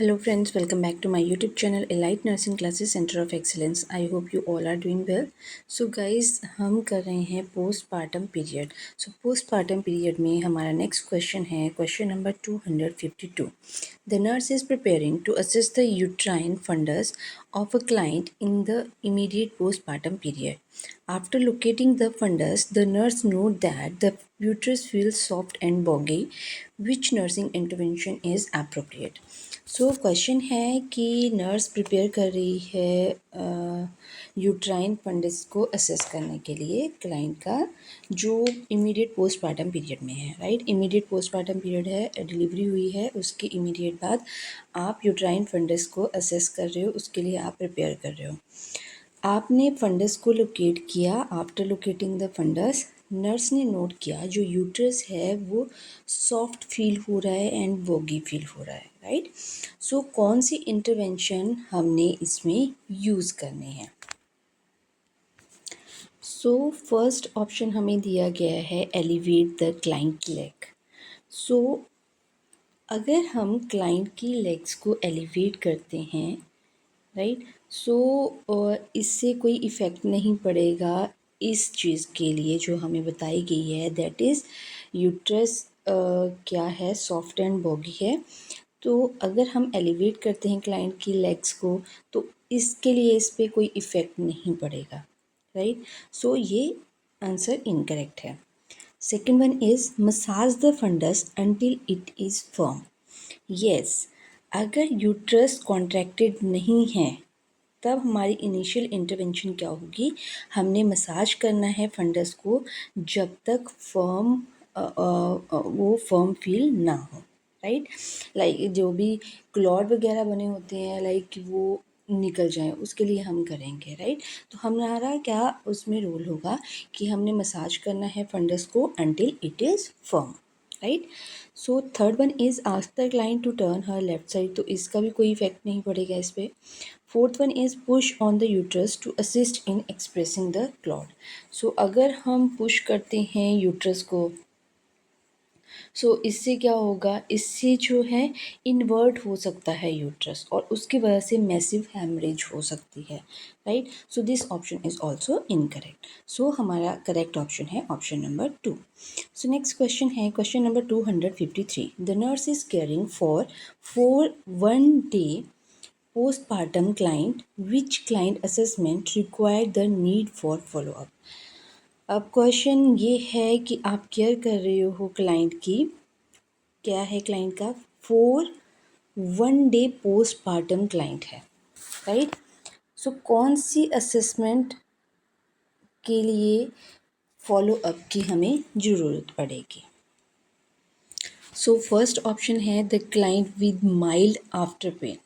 Hello friends, welcome back to my YouTube channel Elite Nursing Classes Center of Excellence. I hope you all are doing well. So guys, हम कर रहे हैं postpartum period. So postpartum period में हमारा next question है question number 252. The nurse is preparing to assess the uterine fundus of a client in the immediate postpartum period. After locating the fundus, the nurse notes that the uterus feels soft and boggy. Which nursing intervention is appropriate? So question है कि nurse prepare कर रही है uterine funds को assess करने के लिए client का जो इमीडिएट पोस्टमार्टम पीरियड में है, राइट। इमीडिएट पोस्टमार्टम पीरियड है, डिलीवरी हुई है, उसके इमीडिएट बाद आप यूट्राइन फंडस को असेस कर रहे हो, उसके लिए आप प्रिपेयर कर रहे हो। आपने फंडस को लोकेट किया। After locating the fundus, nurse ने नोट किया जो यूट्रस है वो सॉफ्ट फील हो रहा है एंड वोगी फील हो रहा है, राइट। सो कौन सी इंटरवेंशन हमने इसमें यूज़ करने हैं? सो फर्स्ट ऑप्शन हमें दिया गया है एलिवेट द क्लाइंट लेग। सो अगर हम क्लाइंट की लेग्स को एलिवेट करते हैं, राइट, सो इससे कोई इफ़ेक्ट नहीं पड़ेगा इस चीज़ के लिए जो हमें बताई गई है, दैट इज़ यूट्रस क्या है, सॉफ्ट एंड बॉगी है। तो अगर हम एलिवेट करते हैं क्लाइंट की लेग्स को तो इसके लिए इस पर कोई इफ़ेक्ट नहीं पड़ेगा, राइट। सो ये आंसर इनकरेक्ट है। Second one is massage the fundus until it is firm. Yes, अगर यूट्रस कॉन्ट्रैक्टेड नहीं है तब हमारी इनिशियल इंटरवेंशन क्या होगी, हमने मसाज करना है फंडस को जब तक वो फर्म फील ना हो, राइट। लाइक जो भी क्लॉट वगैरह बने होते हैं, लाइक वो निकल जाए, उसके लिए हम करेंगे, राइट। तो हमारा क्या उसमें रोल होगा कि हमने मसाज करना है फंडस को until it is firm, right. So third one is ask the client to turn her left side, तो इसका भी कोई इफेक्ट नहीं पड़ेगा इस पर। Fourth one is push on the uterus to assist in expressing the clot. So अगर हम पुश करते हैं यूट्रस को, सो इससे क्या होगा, इससे जो है इन्वर्ट हो सकता है यूट्रस और उसकी वजह से मैसिव हेमरेज हो सकती है, right. So this option is also incorrect. So हमारा करेक्ट ऑप्शन है option number 2। So next question है question number 253। The nurse is caring for 1 day postpartum client, which client assessment required the need for follow-up? अब question ये है कि आप care कर रहे हो क्लाइंट की, क्या है क्लाइंट का, 1 day postpartum क्लाइंट है, राइट। सो कौन सी असेसमेंट के लिए फॉलोअप की हमें ज़रूरत पड़ेगी? सो फर्स्ट ऑप्शन है the client with mild after pain.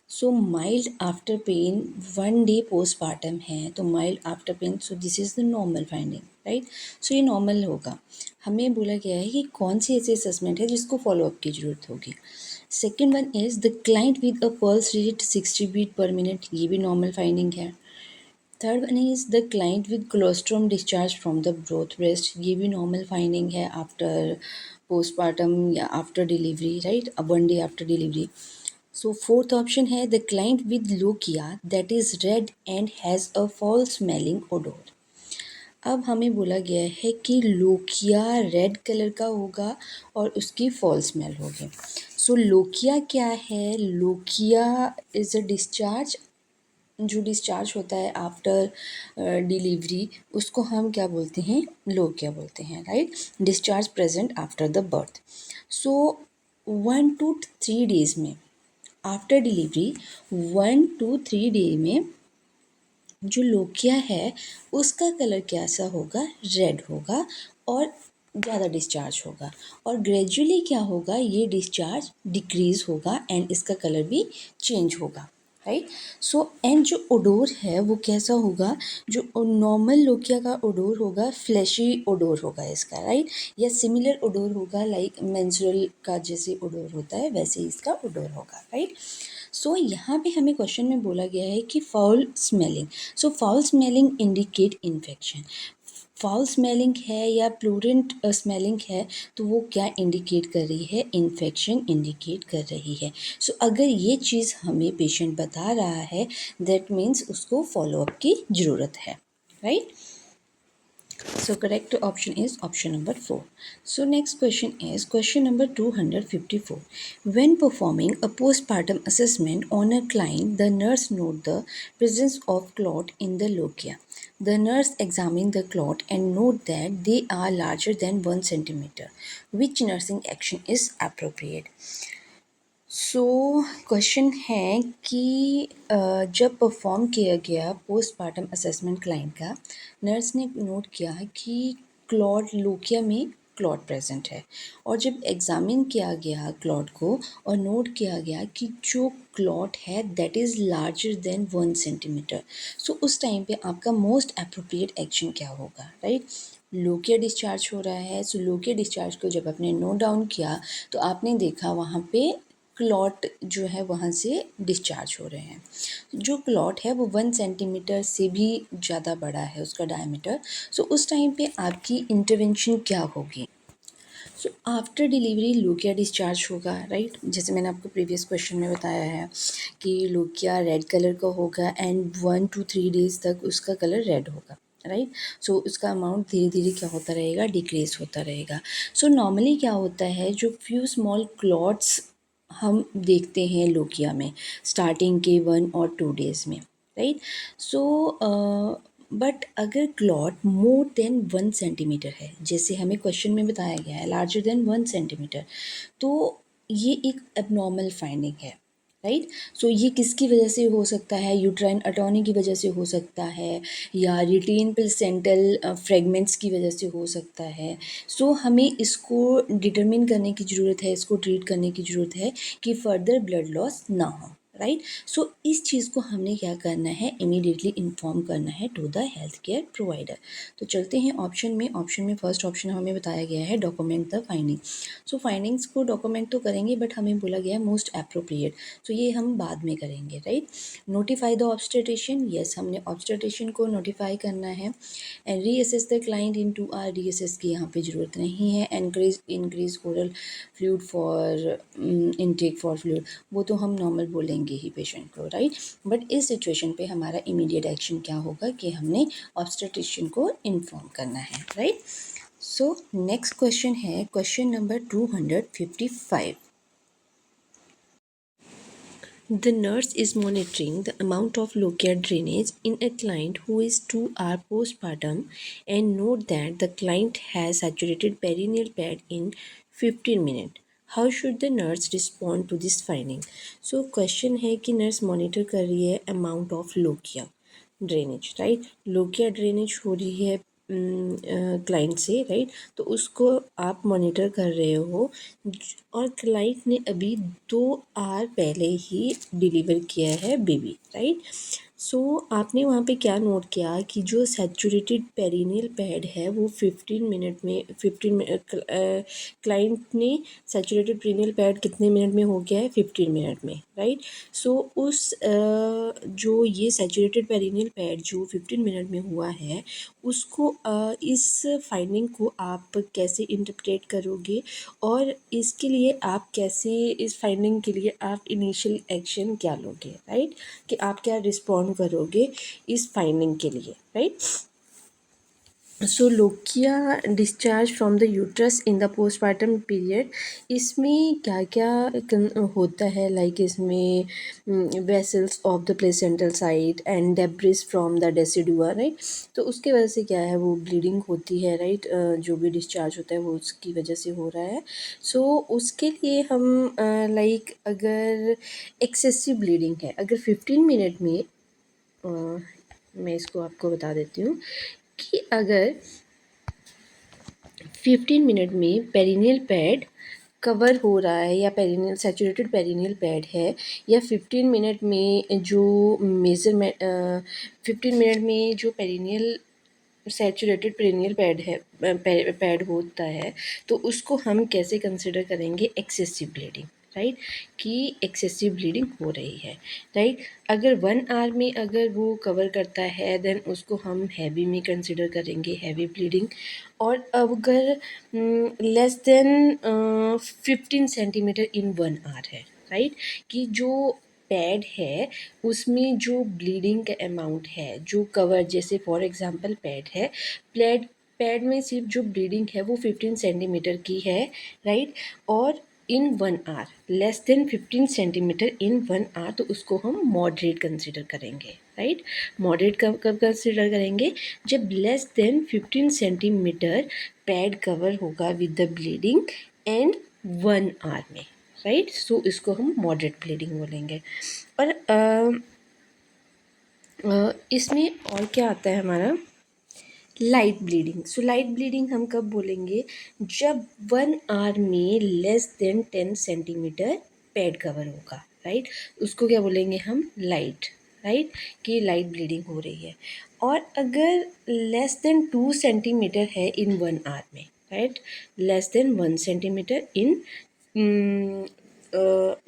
So mild after pain 1 day postpartum है, तो mild after pain, so this is the normal finding, right. So ये नॉर्मल होगा। हमें बोला गया है कि कौन सी ऐसी असेसमेंट है जिसको फॉलोअप की ज़रूरत होगी। Second one is the client with a pulse rate 60 beat per minute, ये भी नॉर्मल फाइंडिंग है। Third one is the client with colostrum discharge from the broth breast, ये भी नॉर्मल फाइंडिंग है आफ्टर पोस्टमार्टम या after delivery, right, 1 day after delivery. So fourth option है the client with lochia that is red and has a foul smelling odour. अब हमें बोला गया है कि लोकिया रेड कलर का होगा और उसकी फॉल स्मेल होगी। सो लोकिया क्या है, लोकिया इज़ अ डिस्चार्ज, जो डिस्चार्ज होता है आफ्टर डिलीवरी उसको हम क्या बोलते हैं, लोकिया बोलते हैं, right. Discharge present after the birth. So 1 to 3 days में, आफ्टर डिलीवरी 1 to 3 day में जो लोकिया है उसका कलर कैसा होगा, रेड होगा और ज़्यादा डिस्चार्ज होगा, और ग्रेजुअली क्या होगा, ये डिस्चार्ज डिक्रीज़ होगा एंड इसका कलर भी चेंज होगा, राइट। सो एंड जो ओडोर है वो कैसा होगा, जो नॉर्मल लोकिया का ओडोर होगा फ्लैशी ओडोर होगा इसका, राइट, या सिमिलर ओडोर होगा लाइक मेंस्ट्रुअल का जैसे ओडोर होता है वैसे ही इसका ओडोर होगा, राइट। सो यहाँ पे हमें क्वेश्चन में बोला गया है कि foul smelling. So foul smelling indicate infection. Foul smelling है या प्लूरेंट स्मेलिंग है, तो वो क्या इंडिकेट कर रही है? इन्फेक्शन इंडिकेट कर रही है। सो अगर ये चीज़ हमें पेशेंट बता रहा है, दैट मीन्स उसको फॉलोअप की ज़रूरत है, right? So correct option is option number 4. So next question is question number 254. When performing a postpartum assessment on a client, the nurse note the presence of clot in the lochia. The nurse examine the clot and note that they are larger than 1 centimeter. Which nursing action is appropriate? So question है कि जब perform किया गया postmortem assessment client का, nurse ने note किया कि clot lochia में क्लॉट प्रेजेंट है, और जब एग्जामिन किया गया क्लॉट को और नोट किया गया कि जो क्लॉट है that is larger than 1 centimetre, so उस टाइम पे आपका मोस्ट अप्रोप्रिएट एक्शन क्या होगा, राइट? लोकिया डिस्चार्ज हो रहा है, सो लोकिया डिस्चार्ज को जब आपने नोट डाउन किया तो आपने देखा वहाँ पे क्लॉट जो है वहाँ से डिस्चार्ज हो रहे हैं। जो क्लॉट है वो 1 सेंटीमीटर से भी ज़्यादा बड़ा है उसका डायमीटर। सो उस टाइम पे आपकी इंटरवेंशन क्या होगी? So after delivery lochia discharge होगा, राइट? जैसे मैंने आपको प्रीवियस क्वेश्चन में बताया है कि लोकिया रेड कलर का होगा एंड 1 to 3 डेज तक उसका कलर रेड होगा, राइट? सो उसका अमाउंट धीरे धीरे क्या होता रहेगा? डिक्रीज होता रहेगा। सो नॉर्मली क्या होता है, जो फ्यू स्मॉल क्लॉट्स हम देखते हैं लोकिया में स्टार्टिंग के 1 और 2 डेज़ में, राइट? सो बट अगर क्लॉट मोर देन 1 सेंटीमीटर है, जैसे हमें क्वेश्चन में बताया गया है लार्जर देन 1 सेंटीमीटर, तो ये एक एबनॉर्मल फाइंडिंग है, राइट? सो ये किसकी वजह से हो सकता है? यूट्राइन अटॉर्नी की वजह से हो सकता है, या रिटेन प्लेसेंटल फ्रेगमेंट्स की वजह से हो सकता है। सो हमें इसको डिटरमिन करने की ज़रूरत है, इसको ट्रीट करने की ज़रूरत है कि फर्दर ब्लड लॉस ना हो, राइट? सो इस चीज़ को हमने क्या करना है? इमीडिएटली इन्फॉर्म करना है to the health care provider. तो चलते हैं ऑप्शन में फर्स्ट ऑप्शन हमें बताया गया है document the finding. So findings को डॉक्यूमेंट तो करेंगे, बट हमें बोला गया है मोस्ट अप्रोप्रिएट, तो ये हम बाद में करेंगे, right? Notify the obstetrician, yes हमने ऑब्स्टेट्रिशियन को नोटिफाई करना है। And reassess the client in two hours, reassess की यहाँ पे ज़रूरत नहीं है। Increase oral fluid for intake for fluid, वो तो हम नॉर्मल बोलेंगे ही पेशेंट को, राइट? बट इस सिचुएशन पे हमारा इमीडिएट एक्शन क्या होगा कि हमने ऑब्स्टेट्रिशियन को इन्फॉर्म करना है, राइट? सो नेक्स्ट क्वेश्चन है question number 255. The nurse is monitoring the amount of local drainage in a client who is 2 hours postpartum and note that the client has saturated perineal pad in 15 minutes. How should the nurse respond to this finding? So question है कि nurse monitor कर रही है amount of lochia drainage, right? Lochia drainage हो रही है client से, right? तो उसको आप मॉनिटर कर रहे हो, और क्लाइंट ने अभी 2 आवर पहले ही डिलीवर किया है बेबी, राइट? सो आपने वहाँ पे क्या नोट किया कि जो सैचुरेटेड पेरिनियल पैड है वो 15 मिनट में 15 मिनट क्लाइंट ने सैचुरेटेड पेरिनियल पैड कितने मिनट में हो गया है? 15 मिनट में, राइट? सो उस जो ये सैचुरेटेड पेरिनियल पैड जो 15 मिनट में हुआ है, उसको इस फाइंडिंग को आप कैसे इंटरप्रेट करोगे, और इसके लिए आप कैसे इस फाइंडिंग के लिए आप इनिशियल एक्शन क्या लोगे, राइट? कि आप क्या रिस्पॉन्ड करोगे इस फाइंडिंग के लिए, right? So lochia discharge from the uterus in the postmortem period, इसमें क्या क्या होता है? लाइक इसमें vessels of the placental side and debris from the decidua, right? तो उसके वजह से क्या है, वो ब्लीडिंग होती है, राइट? जो भी डिस्चार्ज होता है वो उसकी वजह से हो रहा है। सो उसके लिए हम लाइक अगर एक्सेसिव ब्लीडिंग है, अगर 15 मिनट में मैं इसको आपको बता देती हूँ कि अगर 15 मिनट में पेरिनियल पैड कवर हो रहा है, या पेरिनियल सैचुरेटेड पेरिनियल पैड है, या 15 मिनट में जो मेजरमेंट 15 मिनट में जो पेरिनियल सैचुरेटेड पेरिनियल पैड है, पैड होता है, तो उसको हम कैसे कंसिडर करेंगे? एक्सेसिव ब्लीडिंग, राइट, कि एक्सेसिव ब्लीडिंग हो रही है, राइट। अगर 1 आवर में अगर वो कवर करता है देन उसको हम हैवी में कंसिडर करेंगे, हैवी ब्लीडिंग। और अगर less than 15 centimetre in 1 hour है, राइट, कि जो पैड है उसमें जो ब्लीडिंग का अमाउंट है, जो कवर, जैसे फॉर एग्जांपल पैड है, पैड पैड में सिर्फ जो ब्लीडिंग है वो 15 सेंटीमीटर की है, राइट। और in 1 hour, less than 15 centimetre in 1 hour, तो उसको हम मॉडरेट कंसिडर करेंगे, राइट। मॉडरेट कब कब कंसिडर करेंगे? जब less than 15 centimetre pad cover होगा with the bleeding and 1 hour में, राइट। सो इसको हम मॉडरेट ब्लीडिंग बोलेंगे। और इसमें और क्या आता है हमारा, light bleeding. So light bleeding हम कब बोलेंगे? जब 1 आवर में less than 10 centimetre pad cover होगा, राइट। उसको क्या बोलेंगे हम? लाइट, राइट, कि लाइट ब्लीडिंग हो रही है। और अगर लेस देन 2 सेंटीमीटर है इन 1 आवर में, right, less than 1 centimetre in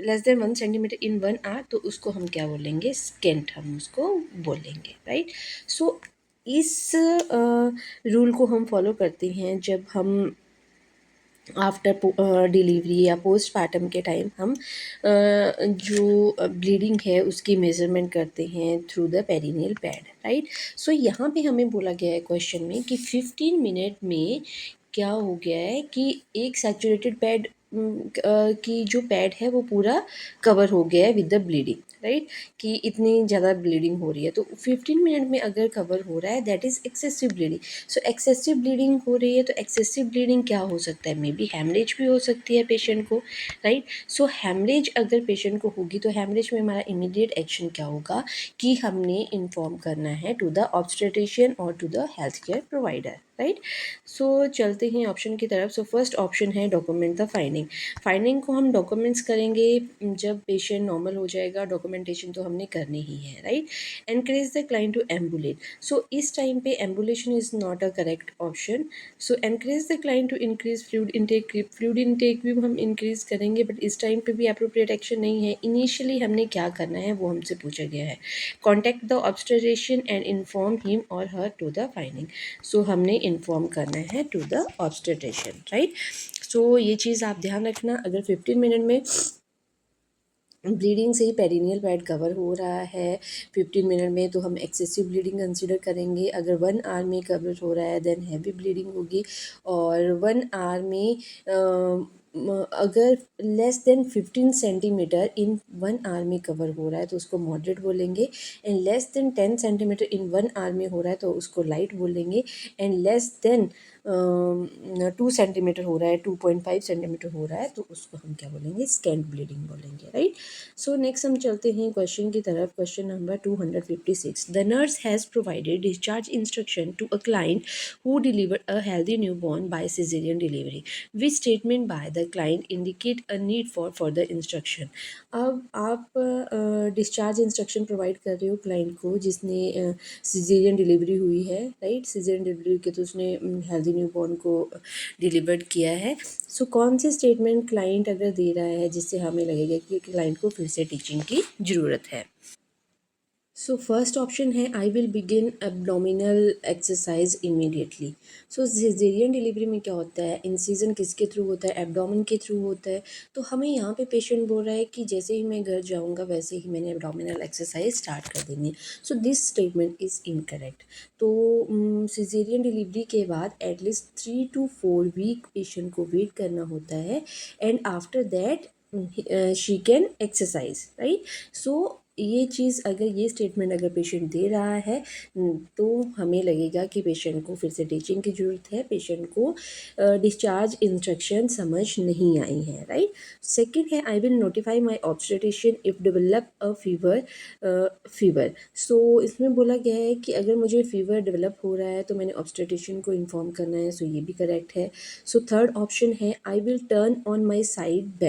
less than 1 centimetre in 1 hour, तो उसको हम क्या बोलेंगे? स्केंट हम उसको बोलेंगे, राइट। सो इस रूल को हम फॉलो करते हैं जब हम आफ्टर डिलीवरी या पोस्टपार्टम के टाइम हम जो ब्लीडिंग है उसकी मेज़रमेंट करते हैं through the perineal pad, right. So यहाँ पे हमें बोला गया है क्वेश्चन में कि 15 मिनट में क्या हो गया है कि एक सैचुरेटेड पैड की जो पैड है वो पूरा कवर हो गया है विद द ब्लीडिंग, राइट, कि इतनी ज़्यादा ब्लीडिंग हो रही है। तो 15 मिनट में अगर कवर हो रहा है that is excessive bleeding. So excessive bleeding हो रही है, तो एक्सेसिव ब्लीडिंग क्या हो सकता है? मे बी हेमरेज भी हो सकती है पेशेंट को, राइट। सो हेमरेज अगर पेशेंट को होगी तो हेमरेज में हमारा इमीडिएट एक्शन क्या होगा कि हमने इन्फॉर्म करना है टू द ऑब्स्टेट्रिशियन और to the health care provider, right. So चलते हैं ऑप्शन की तरफ। सो फर्स्ट ऑप्शन है डॉक्यूमेंट द फाइंडिंग। फाइंडिंग को हम डॉक्यूमेंट्स करेंगे जब पेशेंट नॉर्मल हो जाएगा, डॉक्यूमेंटेशन तो हमने करनी ही है, right. Encourage the client to ambulate. So इस टाइम पे ambulation is not a correct option. So encourage the client to increase fluid intake. Fluid intake भी हम इंक्रीज करेंगे बट इस टाइम पे भी अप्रोप्रिएट एक्शन नहीं है। इनिशियली हमने क्या करना है वो हमसे पूछा गया है। Contact the obstetrician and inform him और हर टू द फाइंडिंग। सो हमने इन्फॉर्म करना है to the obstetrician, right. So ये चीज़ आप ध्यान रखना। अगर 15 मिनट में ब्लीडिंग से ही पेरिनियल पैड कवर हो रहा है 15 मिनट में, तो हम एक्सेसिव ब्लीडिंग कंसिडर करेंगे। अगर 1 आवर में कवर हो रहा है देन हैवी ब्लीडिंग होगी। और 1 आवर में अगर less than 15 centimetre in 1 hour में कवर हो रहा है तो उसको मॉडरेट बोलेंगे। And less than 10 centimetre in 1 hour में हो रहा है तो उसको लाइट बोलेंगे। एंड लेस देन 2 सेंटीमीटर हो रहा है, 2.5 सेंटीमीटर हो रहा है, तो उसको हम क्या बोलेंगे? स्कैंट ब्लीडिंग बोलेंगे, राइट। सो नेक्स्ट हम चलते हैं क्वेश्चन की तरफ। Question number 256। The nurse has provided discharge instruction to a client who delivered a healthy newborn by caesarean delivery. Which statement by the client indicate a need for further instruction. अब आप discharge instruction provide कर रहे हो client को जिसने caesarean delivery हुई है, right. Caesarean delivery के तो उसने हेल्दी न्यूबॉर्न को डिलीवर्ड किया है। सो कौन सी स्टेटमेंट क्लाइंट अगर दे रहा है जिससे हमें लगेगा कि क्लाइंट को फिर से टीचिंग की ज़रूरत है। सो फर्स्ट ऑप्शन है I will begin abdominal exercise immediately. So caesarean delivery में क्या होता है? इंसिजन किसके थ्रू होता है? एब्डोमेन के थ्रू होता है। तो हमें यहाँ पे पेशेंट बोल रहा है कि जैसे ही मैं घर जाऊँगा वैसे ही मैंने एब्डोमिनल एक्सरसाइज स्टार्ट कर देनी है। So this statement is incorrect. तो सिजेरियन डिलीवरी के बाद एटलीस्ट 3 to 4 वीक पेशेंट को वेट करना होता है and after that she can exercise, right. So ये चीज़ अगर ये स्टेटमेंट अगर पेशेंट दे रहा है तो हमें लगेगा कि पेशेंट को फिर से टीचिंग की ज़रूरत है, पेशेंट को डिस्चार्ज इंस्ट्रक्शन समझ नहीं आई है, राइट। सेकंड है I will notify my obstetrician if develop a fever. So इसमें बोला गया है कि अगर मुझे फीवर डेवलप हो रहा है तो मैंने ऑब्स्टेट्रिशियन को इन्फॉर्म करना है। सो ये भी करेक्ट है। सो थर्ड ऑप्शन है I will turn on my side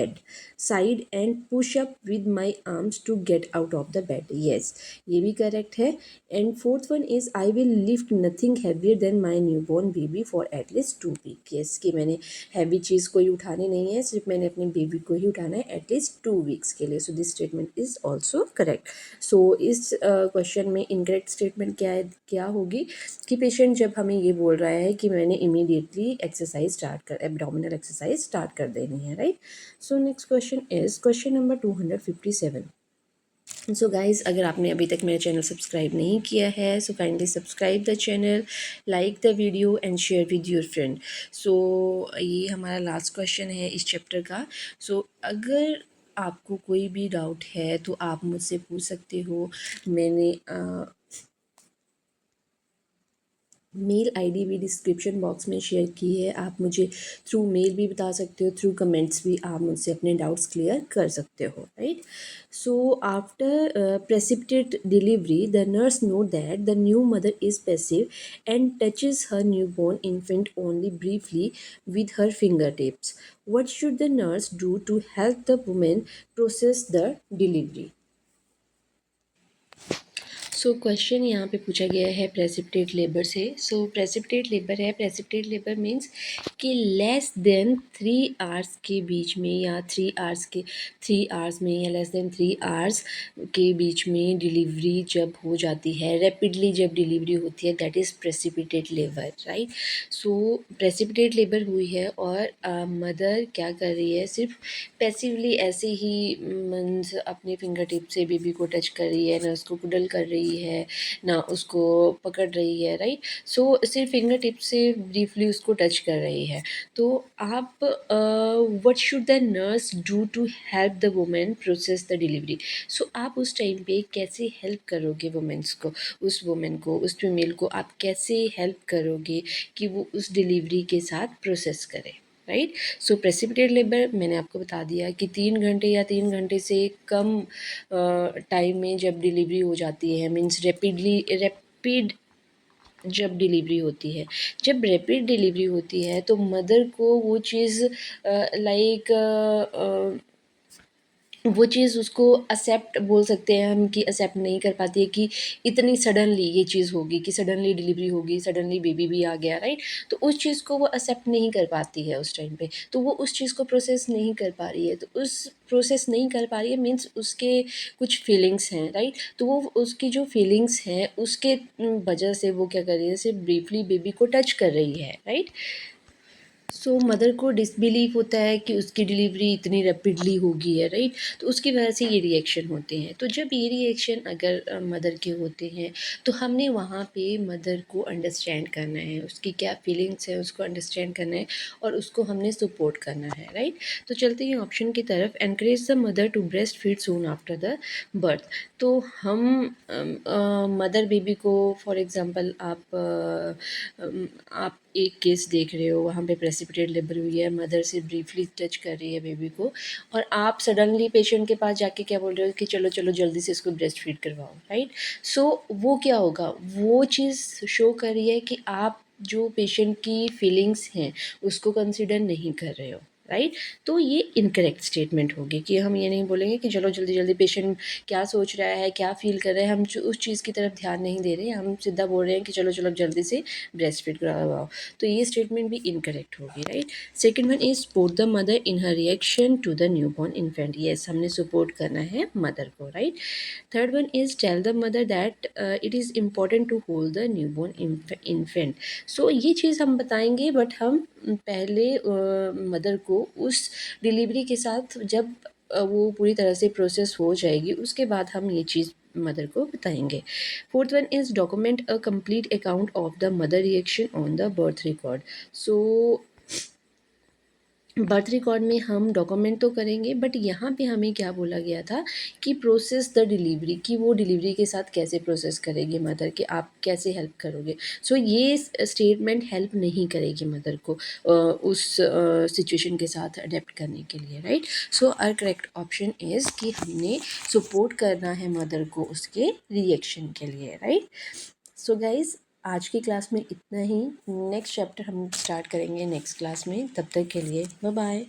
and push up with my arms to get out of the bed, yes ये भी करेक्ट है। And fourth one is I will lift nothing heavier than my newborn baby for at least 2 week, yes कि मैंने heavy चीज़ कोई उठानी नहीं है, सिर्फ मैंने अपने बेबी को ही उठाना है एटलीस्ट 2 वीक्स के लिए। So this statement is also correct. So इस क्वेश्चन में इनकरेक्ट स्टेटमेंट क्या होगी कि पेशेंट जब हमें ये बोल रहा है कि मैंने इमीडिएटली एक्सरसाइज स्टार्ट कर एब्डोमिनल एक्सरसाइज स्टार्ट कर देनी है, right. So next question is question number 257। So guys, अगर आपने अभी तक मेरा चैनल सब्सक्राइब नहीं किया है so kindly subscribe the channel, like the video and share with your friend. So ये हमारा लास्ट क्वेश्चन है इस चैप्टर का। सो अगर आपको कोई भी डाउट है तो आप मुझसे पूछ सकते हो। मैंने मेल आईडी भी डिस्क्रिप्शन बॉक्स में शेयर की है, आप मुझे थ्रू मेल भी बता सकते हो, थ्रू कमेंट्स भी आप मुझसे अपने डाउट्स क्लियर कर सकते हो, right. So after precipitate delivery the nurse knows that the new mother is passive and touches her new born infant only briefly with her finger tips. What should the nurse do to help the women process the delivery. So question यहाँ पे पूछा गया है precipitate labour से। So precipitate labour है, precipitate labour means कि less than 3 hours के बीच में या 3 आवर्स में या लेस देन 3 आवर्स के बीच में डिलीवरी जब हो जाती है, रैपिडली जब डिलीवरी होती है, that is precipitate labour, right. So precipitate labour हुई है और मदर क्या कर रही है, सिर्फ पैसिवली ऐसे ही मीन्स अपने फिंगर टिप से बेबी को टच कर रही है, ना उसको कुडल कर रही है, ना उसको पकड़ रही है, राइट। सो सिर्फ फिंगर टिप से ब्रीफली उसको टच कर रही है। तो आप what should the nurse do to help the women process the delivery. So आप उस टाइम पे कैसे हेल्प करोगे वुमेन्स को, उस वुमेन को, उस फीमेल को आप कैसे हेल्प करोगे कि वो उस डिलीवरी के साथ प्रोसेस करे, राइट। सो प्रेसिपिटेट लेबर मैंने आपको बता दिया कि 3 घंटे या 3 घंटे से कम टाइम में जब डिलीवरी हो जाती है, मीन्स रैपिड जब डिलीवरी होती है, जब रैपिड डिलीवरी होती है तो मदर को वो चीज़ लाइक वो चीज़ उसको एक्सेप्ट बोल सकते हैं हम कि एक्सेप्ट नहीं कर पाती है कि इतनी सडनली ये चीज़ होगी, कि सडनली डिलीवरी होगी, सडनली बेबी भी आ गया, राइट। तो उस चीज़ को वो एक्सेप्ट नहीं कर पाती है उस टाइम पे, तो वो उस चीज़ को प्रोसेस नहीं कर पा रही है। तो उस प्रोसेस नहीं कर पा रही है मीन्स उसके कुछ फीलिंग्स हैं, राइट। तो वो उसकी जो फीलिंग्स हैं उसके वजह से वो क्या कर रही है, सिर्फ ब्रीफली बेबी को टच कर रही है, राइट। सो मदर को डिसबिलीव होता है कि उसकी डिलीवरी इतनी रैपिडली होगी है, राइट। तो उसकी वजह से ये रिएक्शन होते हैं। तो जब ये रिएक्शन अगर मदर के होते हैं तो हमने वहाँ पे मदर को अंडरस्टैंड करना है, उसकी क्या फीलिंग्स है उसको अंडरस्टैंड करना है और उसको हमने सपोर्ट करना है, राइट। तो चलते हैं ऑप्शन की तरफ। Encourage the mother to breast feed soon after the birth. तो हम मदर बेबी को फॉर एग्ज़ाम्पल आप एक केस देख रहे हो, वहाँ पे प्रेसिपिटेट लेबर हुई है, मदर से ब्रीफली टच कर रही है बेबी को और आप सडनली पेशेंट के पास जाके क्या बोल रहे हो कि चलो चलो जल्दी से इसको ब्रेस्ट फीड करवाओ, राइट। सो वो क्या होगा, वो चीज़ शो कर रही है कि आप जो पेशेंट की फीलिंग्स हैं उसको कंसिडर नहीं कर रहे हो, राइट। तो ये इनकरेक्ट स्टेटमेंट होगी कि हम ये नहीं बोलेंगे कि चलो जल्दी जल्दी पेशेंट क्या सोच रहा है, क्या फील कर रहा है, हम उस चीज़ की तरफ ध्यान नहीं दे रहे, हम सीधा बोल रहे हैं कि चलो चलो जल्दी से ब्रेस्ट फीड करवाओ। तो ये स्टेटमेंट भी इनकरेक्ट होगी, right. Second one is support the mother in her reaction to the new born infant. Yes, हमने सपोर्ट करना है मदर को, right. Third one is tell the mother that it is important to hold the new born infant. So ये चीज़ हम बताएंगे but हम पहले मदर को उस डिलीवरी के साथ जब वो पूरी तरह से प्रोसेस हो जाएगी उसके बाद हम ये चीज़ मदर को बताएंगे। Fourth one is document a complete account of the mother reaction on the birth record. So birth record में हम डॉक्यूमेंट तो करेंगे बट यहाँ पे हमें क्या बोला गया था कि प्रोसेस द डिलीवरी, कि वो डिलीवरी के साथ कैसे प्रोसेस करेगी मदर, कि आप कैसे हेल्प करोगे। सो ये स्टेटमेंट हेल्प नहीं करेगी मदर को उस सिचुएशन के साथ अडेप्ट करने के लिए, right. So our correct option is कि हमने सपोर्ट करना है मदर को उसके रिएक्शन के लिए, राइट। सो गाइज, आज की क्लास में इतना ही। नेक्स्ट चैप्टर हम स्टार्ट करेंगे नेक्स्ट क्लास में, तब तक के लिए बाय बाय।